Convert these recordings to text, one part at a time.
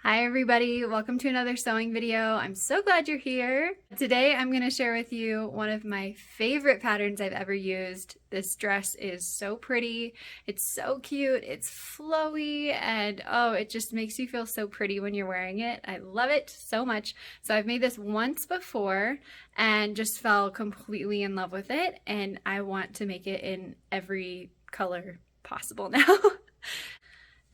Hi everybody, welcome to another sewing video. I'm so glad you're here. Today I'm going to share with you one of my favorite patterns I've ever used. This dress is so pretty, it's so cute, it's flowy, and oh, it just makes you feel so pretty when you're wearing it. I love it so much. So I've made this once before and just fell completely in love with it, and I want to make it in every color possible now.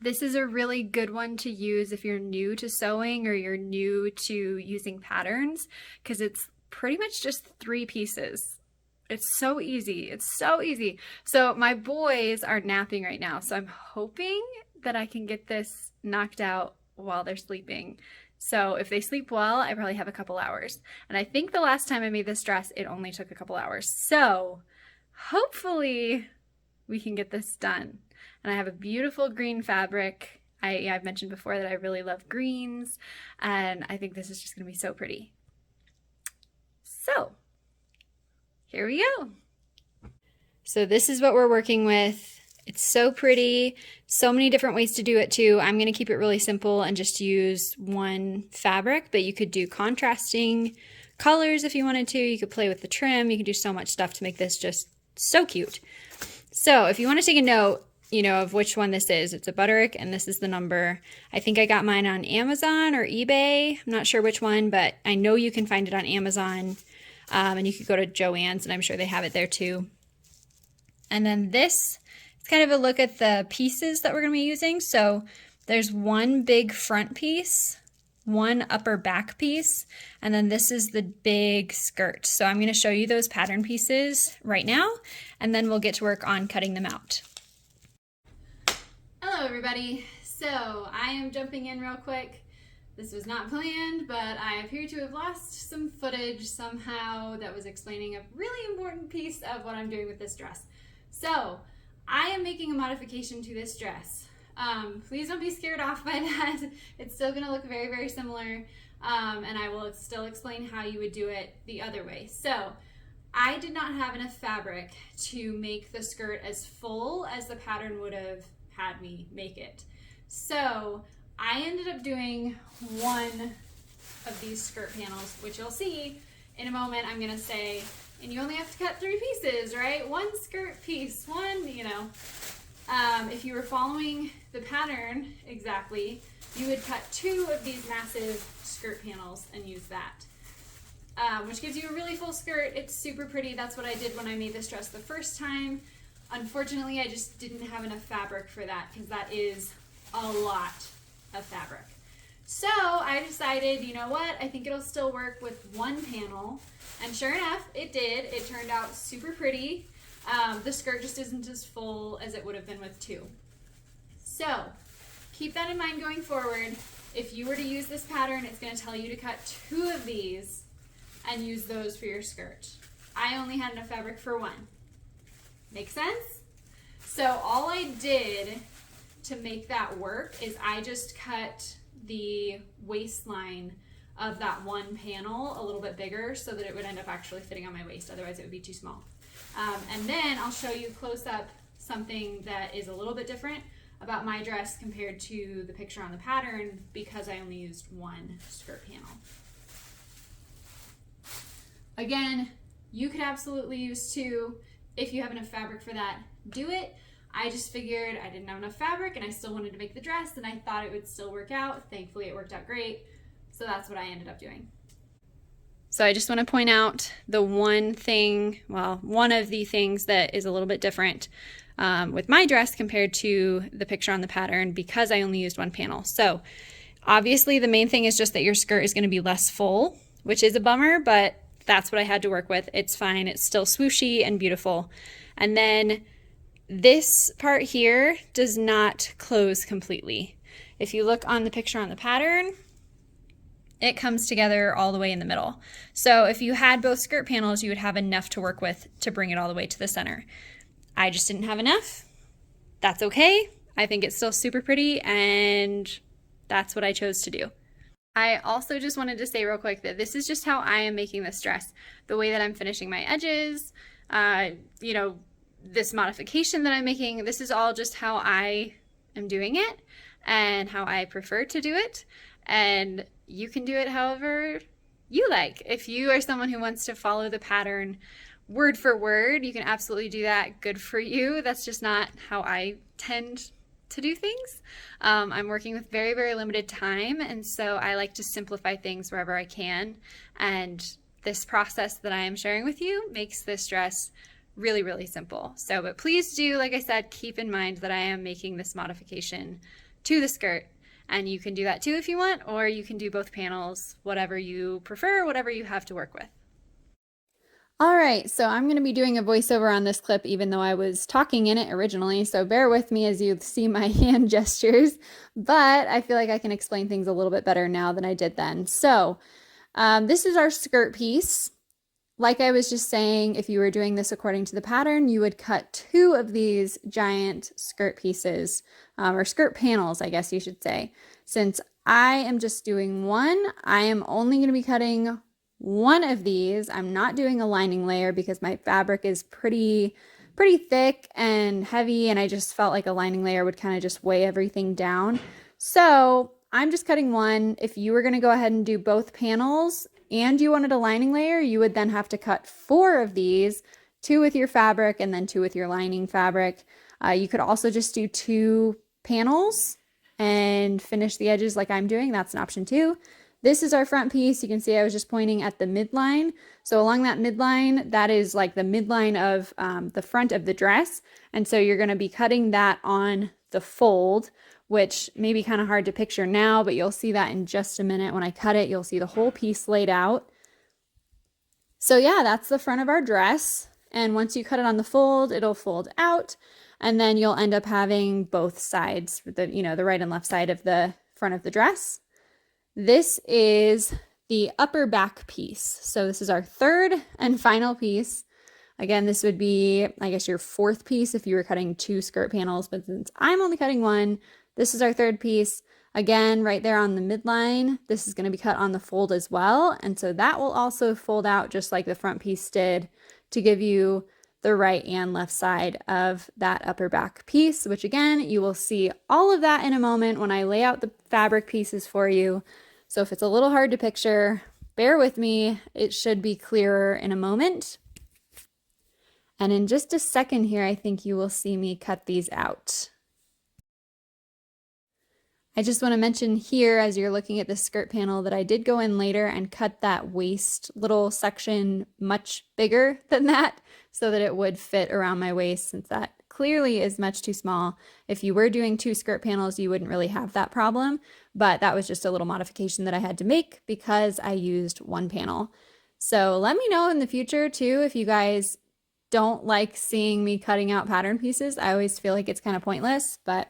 This is a really good one to use if you're new to sewing or you're new to using patterns, because it's pretty much just 3 pieces. It's so easy. It's so easy. So my boys are napping right now, so I'm hoping that I can get this knocked out while they're sleeping. So if they sleep well, I probably have a couple hours. And I think the last time I made this dress, it only took a couple hours. So hopefully we can get this done. And I have a beautiful green fabric. I've mentioned before that I really love greens, and I think this is just going to be so pretty. So here we go. So this is what we're working with. It's so pretty, so many different ways to do it too. I'm going to keep it really simple and just use one fabric, but you could do contrasting colors if you wanted to. You could play with the trim. You can do so much stuff to make this just so cute. So if you want to take a note, of which one this is. It's a butterick, and this is the number. I think I got mine on Amazon or eBay. I'm not sure which one, but I know you can find it on Amazon, and you could go to Joann's, and I'm sure they have it there too. And then this is kind of a look at the pieces that we're going to be using. So there's one big front piece, one upper back piece, and then this is the big skirt. So I'm going to show you those pattern pieces right now, and then we'll get to work on cutting them out. Hello everybody, so I am jumping in real quick. This was not planned, but I appear to have lost some footage somehow that was explaining a really important piece of what I'm doing with this dress. So I am making a modification to this dress. Please don't be scared off by that. It's still going to look very, very similar, and I will still explain how you would do it the other way. So I did not have enough fabric to make the skirt as full as the pattern would have had me make it. So I ended up doing one of these skirt panels, which you'll see in a moment. I'm gonna say, and you only have to cut 3 pieces, right? One skirt piece, if you were following the pattern exactly, you would cut 2 of these massive skirt panels and use that, which gives you a really full skirt. It's super pretty. That's what I did when I made this dress the first time. Unfortunately, I just didn't have enough fabric for that, because that is a lot of fabric. So I decided, you know what, I think it'll still work with 1 panel. And sure enough, it did. It turned out super pretty. The skirt just isn't as full as it would have been with 2. So keep that in mind going forward. If you were to use this pattern, it's going to tell you to cut 2 of these and use those for your skirt. I only had enough fabric for 1. Make sense? So all I did to make that work is I just cut the waistline of that 1 panel a little bit bigger so that it would end up actually fitting on my waist. Otherwise it would be too small. And then I'll show you close up something that is a little bit different about my dress compared to the picture on the pattern, because I only used 1 skirt panel. Again, you could absolutely use 2. If you have enough fabric for that, do it. I just figured I didn't have enough fabric and I still wanted to make the dress, and I thought it would still work out. Thankfully, it worked out great. So that's what I ended up doing. So I just want to point out the one of the things that is a little bit different with my dress compared to the picture on the pattern, because I only used 1 panel. So obviously the main thing is just that your skirt is going to be less full, which is a bummer, but that's what I had to work with. It's fine. It's still swooshy and beautiful. And then this part here does not close completely. If you look on the picture on the pattern, it comes together all the way in the middle. So if you had both skirt panels, you would have enough to work with to bring it all the way to the center. I just didn't have enough. That's okay. I think it's still super pretty, and that's what I chose to do. I also just wanted to say real quick that this is just how I am making this dress. The way that I'm finishing my edges, this modification that I'm making, this is all just how I am doing it and how I prefer to do it. and you can do it however you like. If you are someone who wants to follow the pattern word for word, you can absolutely do that. Good for you. That's just not how I tend to do things. I'm working with very, very limited time, and so I like to simplify things wherever I can. And this process that I am sharing with you makes this dress really, really simple. So, but please do, like I said, keep in mind that I am making this modification to the skirt. And you can do that too if you want, or you can do both panels, whatever you prefer, whatever you have to work with. All right, so I'm going to be doing a voiceover on this clip even though I was talking in it originally, so bear with me as you see my hand gestures, but I feel like I can explain things a little bit better now than I did then. So this is our skirt piece. Like I was just saying, if you were doing this according to the pattern, you would cut 2 of these giant skirt pieces, or skirt panels, I guess you should say. Since I am just doing one, I am only going to be cutting one of these. I'm not doing a lining layer because my fabric is pretty thick and heavy, and I just felt like a lining layer would kind of just weigh everything down. So I'm just cutting one. If you were going to go ahead and do both panels and you wanted a lining layer, you would then have to cut 4 of these, 2 with your fabric and then 2 with your lining fabric. You could also just do 2 panels and finish the edges like I'm doing. That's an option too. This is our front piece. You can see I was just pointing at the midline. So along that midline, that is like the midline of the front of the dress. And so you're going to be cutting that on the fold, which may be kind of hard to picture now, but you'll see that in just a minute. When I cut it, you'll see the whole piece laid out. So yeah, that's the front of our dress. And once you cut it on the fold, it'll fold out, and then you'll end up having both sides, the right and left side of the front of the dress. This is the upper back piece. So this is our third and final piece. Again, this would be, I guess, your 4th piece if you were cutting 2 skirt panels, but since I'm only cutting 1, this is our 3rd piece. Again, right there on the midline, this is going to be cut on the fold as well. And so that will also fold out just like the front piece did to give you the right and left side of that upper back piece, which again, you will see all of that in a moment when I lay out the fabric pieces for you. So if it's a little hard to picture, bear with me. It should be clearer in a moment. And in just a second here, I think you will see me cut these out. I just want to mention here, as you're looking at the skirt panel, that I did go in later and cut that waist little section much bigger than that so that it would fit around my waist, since that clearly is much too small. If you were doing 2 skirt panels, you wouldn't really have that problem, but that was just a little modification that I had to make because I used 1 panel. So let me know in the future too if you guys don't like seeing me cutting out pattern pieces. I always feel like it's kind of pointless, but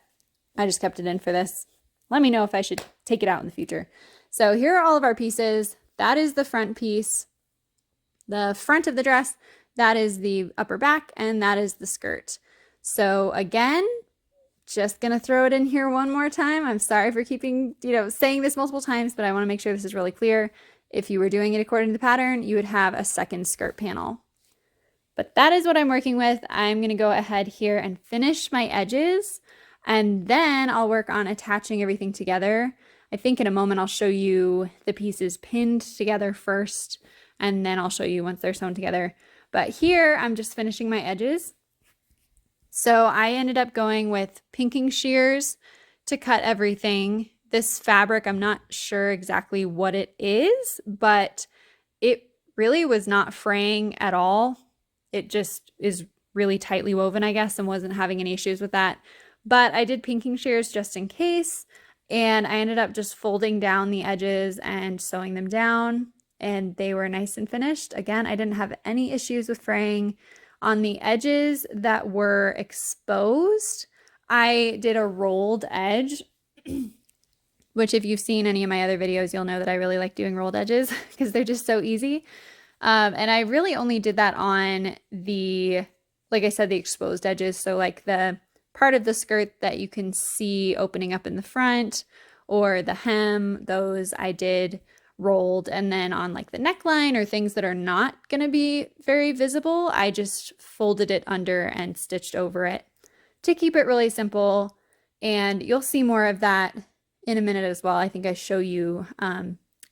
I just kept it in for this. Let me know if I should take it out in the future. So here are all of our pieces. That is the front piece, the front of the dress. That is the upper back, and that is the skirt. So again, just gonna throw it in here one more time. I'm sorry for keeping, saying this multiple times, but I want to make sure this is really clear. If you were doing it according to the pattern, you would have a 2nd skirt panel. But that is what I'm working with. I'm gonna go ahead here and finish my edges, and then I'll work on attaching everything together. I think in a moment I'll show you the pieces pinned together first, and then I'll show you once they're sewn together. But here I'm just finishing my edges. So I ended up going with pinking shears to cut everything. This fabric, I'm not sure exactly what it is, but it really was not fraying at all. It just is really tightly woven, I guess, and wasn't having any issues with that. But I did pinking shears just in case, and I ended up just folding down the edges and sewing them down, and they were nice and finished. Again, I didn't have any issues with fraying. On the edges that were exposed, I did a rolled edge, which if you've seen any of my other videos, you'll know that I really like doing rolled edges because they're just so easy. And I really only did that on the, like I said, the exposed edges. So like the part of the skirt that you can see opening up in the front, or the hem, those I did rolled. And then on like the neckline or things that are not going to be very visible, I just folded it under and stitched over it to keep it really simple. And you'll see more of that in a minute as well. I think I show you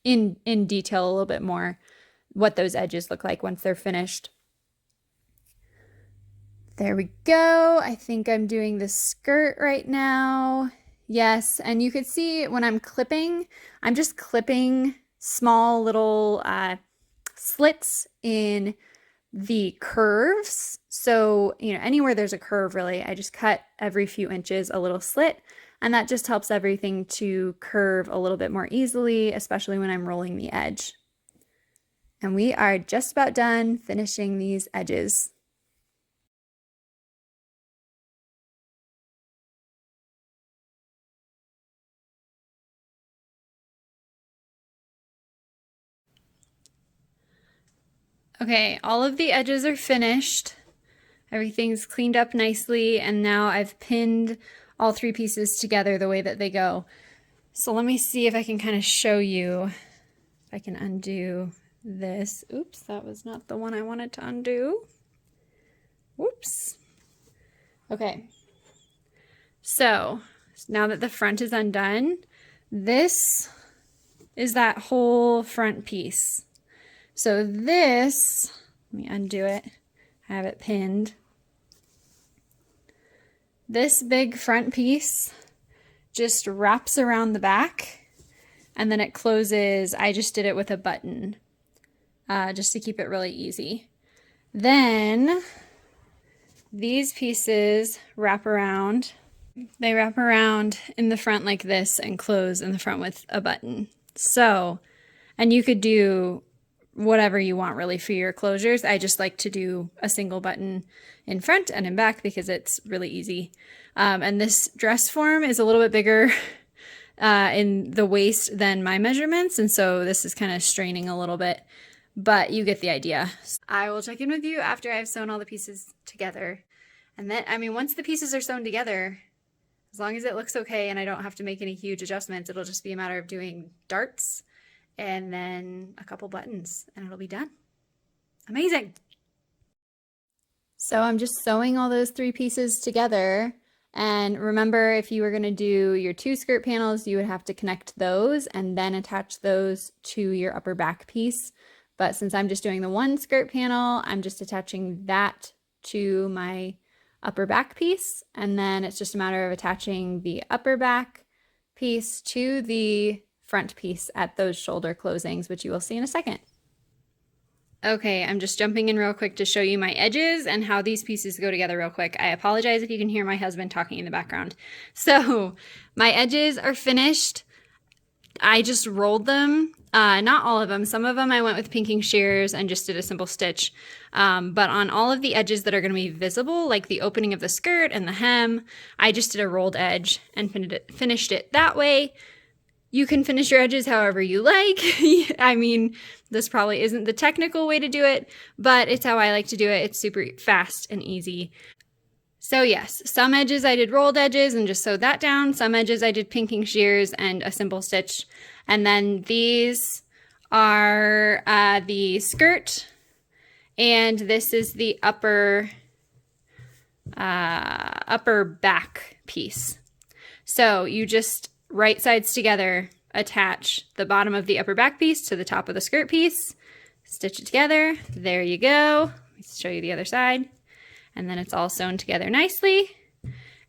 in detail a little bit more what those edges look like once they're finished. There we go. I think I'm doing the skirt right now. Yes, and you could see when I'm clipping, I'm just clipping small little slits in the curves. So, anywhere there's a curve, really, I just cut every few inches a little slit, and that just helps everything to curve a little bit more easily, especially when I'm rolling the edge. And we are just about done finishing these edges. Okay, all of the edges are finished. Everything's cleaned up nicely, and now I've pinned all three pieces together the way that they go. So let me see if I can kind of show you. If I can undo this. Oops, that was not the one I wanted to undo. Whoops. Okay. So now that the front is undone, this is that whole front piece. So this, let me undo it. I have it pinned. This big front piece just wraps around the back, and then it closes. I just did it with a button just to keep it really easy. Then these pieces wrap around. They wrap around in the front like this and close in the front with a button. So, and you could do whatever you want really for your closures. I just like to do a single button in front and in back because it's really easy. And this dress form is a little bit bigger in the waist than my measurements, and so this is kind of straining a little bit, but you get the idea. I will check in with you after I've sewn all the pieces together. And then, once the pieces are sewn together, as long as it looks okay and I don't have to make any huge adjustments, it'll just be a matter of doing darts and then a couple buttons and it'll be done. Amazing. So I'm just sewing all those three pieces together. And remember, if you were going to do your two skirt panels, you would have to connect those and then attach those to your upper back piece. But since I'm just doing the one skirt panel, I'm just attaching that to my upper back piece. And then it's just a matter of attaching the upper back piece to the front piece at those shoulder closings, which you will see in a second. Okay, I'm just jumping in real quick to show you my edges and how these pieces go together real quick. I apologize if you can hear my husband talking in the background. So my edges are finished. I just rolled them. Not all of them. Some of them I went with pinking shears and just did a simple stitch. But on all of the edges that are going to be visible, like the opening of the skirt and the hem, I just did a rolled edge and finished it that way. You can finish your edges however you like. This probably isn't the technical way to do it, but it's how I like to do it. It's super fast and easy. So yes, some edges I did rolled edges and just sewed that down. Some edges I did pinking shears and a simple stitch. And then these are the skirt, and this is the upper back piece. So you just right sides together, attach the bottom of the upper back piece to the top of the skirt piece, stitch it together. There you go. Let me show you the other side. And then it's all sewn together nicely.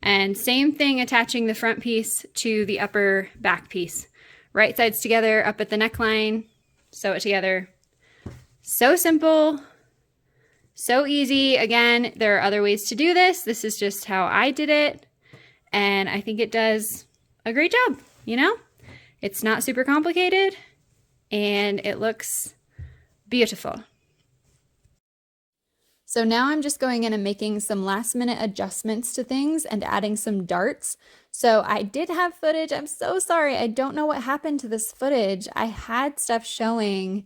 And same thing, attaching the front piece to the upper back piece. Right sides together up at the neckline, sew it together. So simple, so easy. Again, there are other ways to do this. This is just how I did it. And I think it does a great job, It's not super complicated and it looks beautiful. So now I'm just going in and making some last minute adjustments to things and adding some darts. So I did have footage. I'm so sorry. I don't know what happened to this footage. I had stuff showing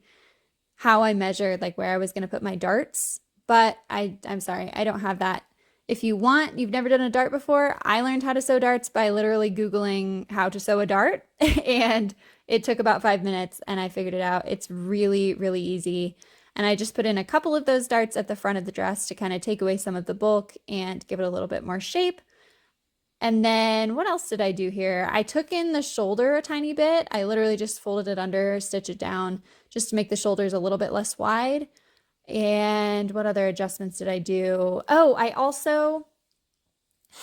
how I measured, like where I was going to put my darts, but I'm sorry. I don't have that. If you want, you've never done a dart before, I learned how to sew darts by literally Googling how to sew a dart, and it took about 5 minutes and I figured it out. It's really, really easy. And I just put in a couple of those darts at the front of the dress to kind of take away some of the bulk and give it a little bit more shape. And then what else did I do here? I took in the shoulder a tiny bit. I literally just folded it under, stitched it down just to make the shoulders a little bit less wide. And what other adjustments did I do? Oh, I also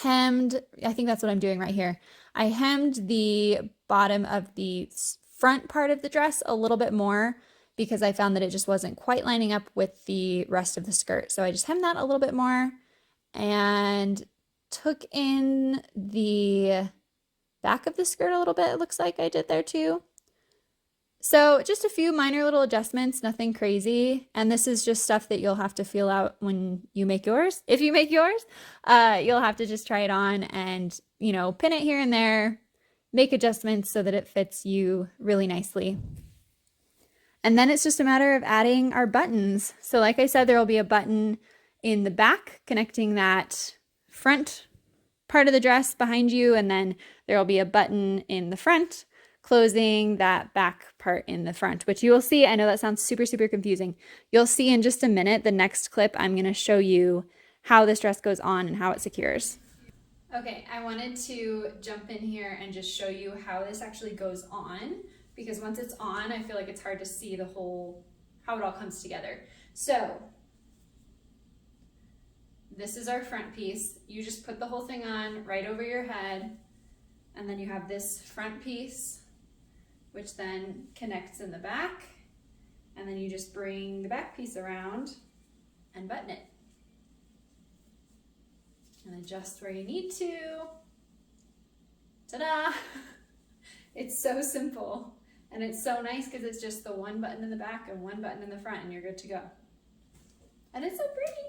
hemmed, I think that's what I'm doing right here. I hemmed the bottom of the front part of the dress a little bit more because I found that it just wasn't quite lining up with the rest of the skirt. So I just hemmed that a little bit more and took in the back of the skirt a little bit, it looks like I did there too. So just a few minor little adjustments, nothing crazy. And this is just stuff that you'll have to feel out when you make yours. If you make yours, you'll have to just try it on and, you know, pin it here and there, make adjustments so that it fits you really nicely. And then it's just a matter of adding our buttons. So like I said, there will be a button in the back connecting that front part of the dress behind you, and then there will be a button in the front closing that back part in the front, which you will see. I know that sounds super, super confusing. You'll see in just a minute, the next clip, I'm going to show you how this dress goes on and how it secures. Okay, I wanted to jump in here and just show you how this actually goes on, because once it's on, I feel like it's hard to see the whole, how it all comes together. So this is our front piece. You just put the whole thing on right over your head, and then you have this front piece, which then connects in the back, and then you just bring the back piece around and button it. And adjust where you need to. Ta-da! It's so simple, and it's so nice because it's just the one button in the back and one button in the front, and you're good to go. And it's so pretty.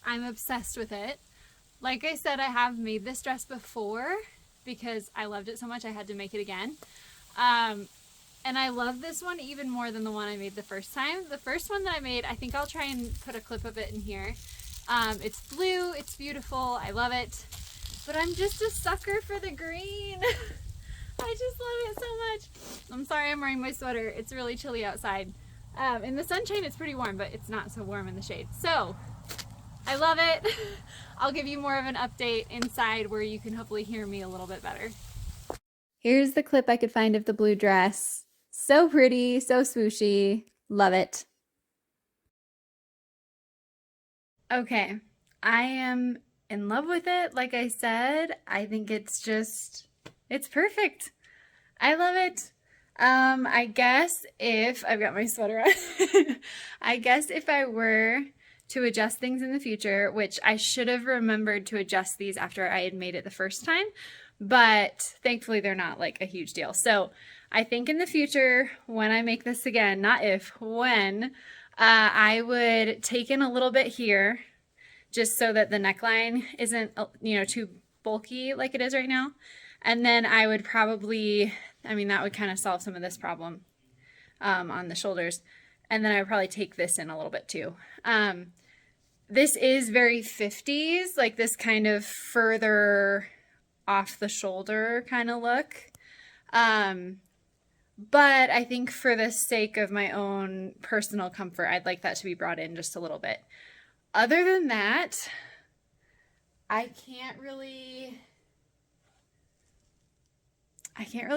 I'm obsessed with it. Like I said, I have made this dress before because I loved it so much I had to make it again. And I love this one even more than the one I made the first time. The first one that I made, I think I'll try and put a clip of it in here. It's blue, it's beautiful, I love it. But I'm just a sucker for the green. I just love it so much. I'm sorry I'm wearing my sweater. It's really chilly outside. In the sunshine it's pretty warm, but it's not so warm in the shade. So I love it. I'll give you more of an update inside where you can hopefully hear me a little bit better. Here's the clip I could find of the blue dress. So pretty, so swooshy. Love it. Okay, I am in love with it. Like I said, I think it's perfect. I love it. I guess if, I've got my sweater on, I guess if I were to adjust things in the future, which I should have remembered to adjust these after I had made it the first time, but thankfully they're not like a huge deal. So I think in the future, when I make this again, not if, when, I would take in a little bit here just so that the neckline isn't, you know, too bulky like it is right now. And then I would probably, I mean, that would kind of solve some of this problem on the shoulders. And then I would probably take this in a little bit too. This is very 50s, like this kind of further off the shoulder kind of look. But I think for the sake of my own personal comfort, I'd like that to be brought in just a little bit. Other than that, I can't really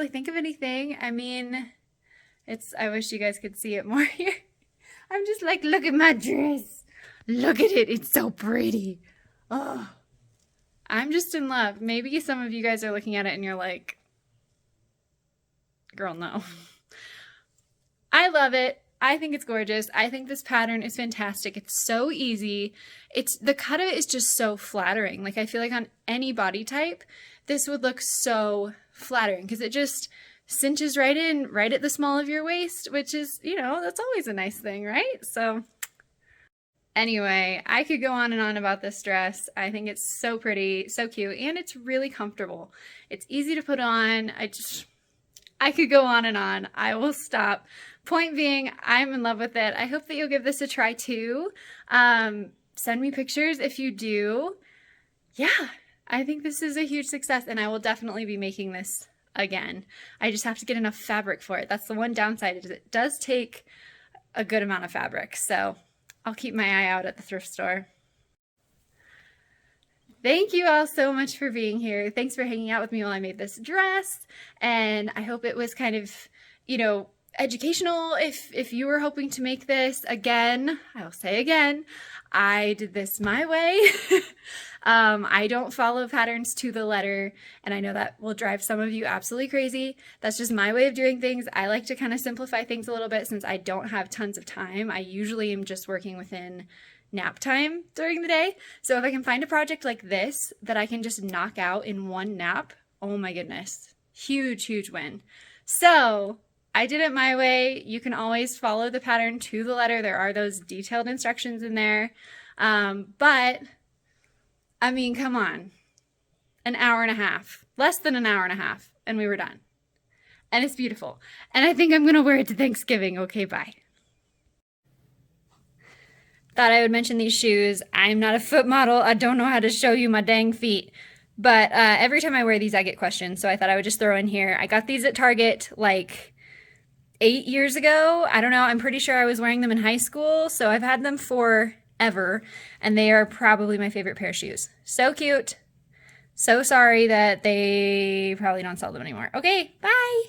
think of anything. I mean, I wish you guys could see it more here. I'm just like, look at my dress. Look at it. It's so pretty. Oh, I'm just in love. Maybe some of you guys are looking at it and you're like, girl, no. I love it. I think it's gorgeous. I think this pattern is fantastic. It's so easy. The cut of it is just so flattering. Like I feel like on any body type, this would look so flattering because it just cinches right in, right at the small of your waist, which is, you know, that's always a nice thing, right? So anyway, I could go on and on about this dress. I think it's so pretty, so cute, and it's really comfortable. It's easy to put on. I could go on and on. I will stop. Point being, I'm in love with it. I hope that you'll give this a try too. Send me pictures if you do. Yeah, I think this is a huge success, and I will definitely be making this again. I just have to get enough fabric for it. That's the one downside, is it does take a good amount of fabric. So I'll keep my eye out at the thrift store. Thank you all so much for being here. Thanks for hanging out with me while I made this dress. And I hope it was kind of, you know, educational. If you were hoping to make this again, I'll say again, I did this my way. I don't follow patterns to the letter, and I know that will drive some of you absolutely crazy. That's just my way of doing things. I like to kind of simplify things a little bit since I don't have tons of time. I usually am just working within nap time during the day. So if I can find a project like this that I can just knock out in one nap, oh my goodness, huge, huge win. So I did it my way. You can always follow the pattern to the letter. There are those detailed instructions in there. But I mean, come on, an hour and a half, less than an hour and a half, and we were done. And it's beautiful. And I think I'm going to wear it to Thanksgiving. Okay, bye. Thought I would mention these shoes. I'm not a foot model. I don't know how to show you my dang feet. But every time I wear these, I get questions. So I thought I would just throw in here. I got these at Target like 8 years ago. I don't know. I'm pretty sure I was wearing them in high school. So I've had them forever. And they are probably my favorite pair of shoes. So cute. So sorry that they probably don't sell them anymore. Okay, bye.